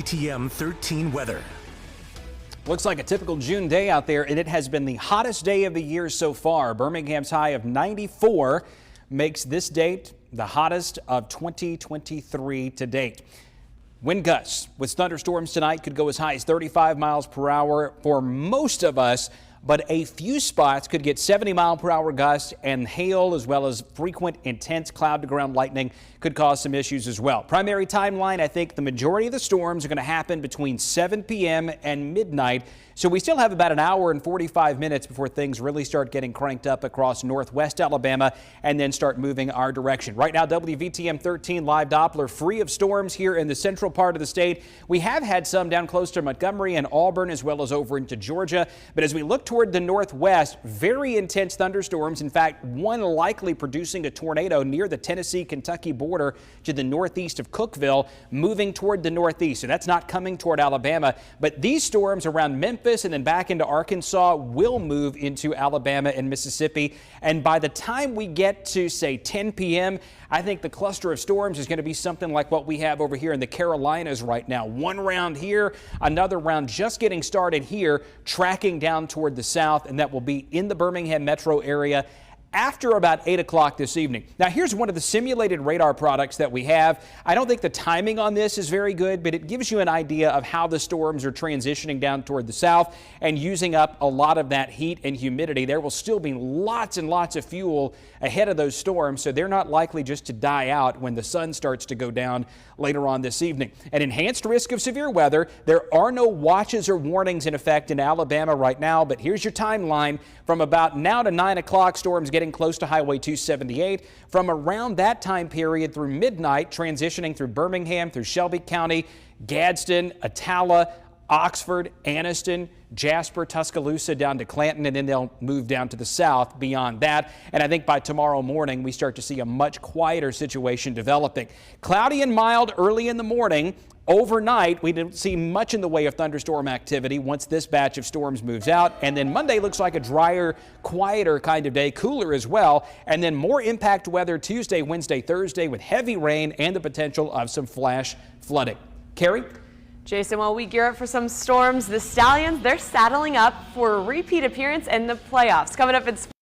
WVTM 13 weather. Looks like a typical June day out there, and it has been the hottest day of the year so far. Birmingham's high of 94 makes this date the hottest of 2023 to date. Wind gusts with thunderstorms tonight could go as high as 35 miles per hour for most of us, but a few spots could get 70-mile-per-hour gusts, and hail as well as frequent intense cloud-to-ground lightning could cause some issues as well. Primary timeline, I think the majority of the storms are going to happen between 7 p.m. and midnight, so we still have about an hour and 45 minutes before things really start getting cranked up across northwest Alabama and then start moving our direction. Right now, WVTM 13 live Doppler free of storms here in the central part of the state. We have had some down close to Montgomery and Auburn as well as over into Georgia, but as we look toward the northwest, very intense thunderstorms. In fact, one likely producing a tornado near the Tennessee-Kentucky border to the northeast of Cookeville, moving toward the northeast. So that's not coming toward Alabama, but these storms around Memphis and then back into Arkansas will move into Alabama and Mississippi. And by the time we get to, say, 10 p.m., I think the cluster of storms is going to be something like what we have over here in the Carolinas right now. One round here, another round just getting started here, tracking down toward the south, and that will be in the Birmingham metro area after about 8 o'clock this evening. Now, here's one of the simulated radar products that we have. I don't think the timing on this is very good, but it gives you an idea of how the storms are transitioning down toward the south and using up a lot of that heat and humidity. There will still be lots and lots of fuel ahead of those storms, so they're not likely just to die out when the sun starts to go down later on this evening. An enhanced risk of severe weather. There are no watches or warnings in effect in Alabama right now, but here's your timeline. From about now to 9 o'clock, storms getting close to Highway 278. From around that time period through midnight, transitioning through Birmingham, through Shelby County, Gadsden, Attala, Oxford, Anniston, Jasper, Tuscaloosa, down to Clanton, and then they'll move down to the south beyond that. And I think by tomorrow morning, we start to see a much quieter situation developing. Cloudy and mild early in the morning. Overnight, we didn't see much in the way of thunderstorm activity once this batch of storms moves out. And then Monday looks like a drier, quieter kind of day, cooler as well. And then more impact weather Tuesday, Wednesday, Thursday with heavy rain and the potential of some flash flooding. Carrie? Jason, while we gear up for some storms, the Stallions, they're saddling up for a repeat appearance in the playoffs. Coming up in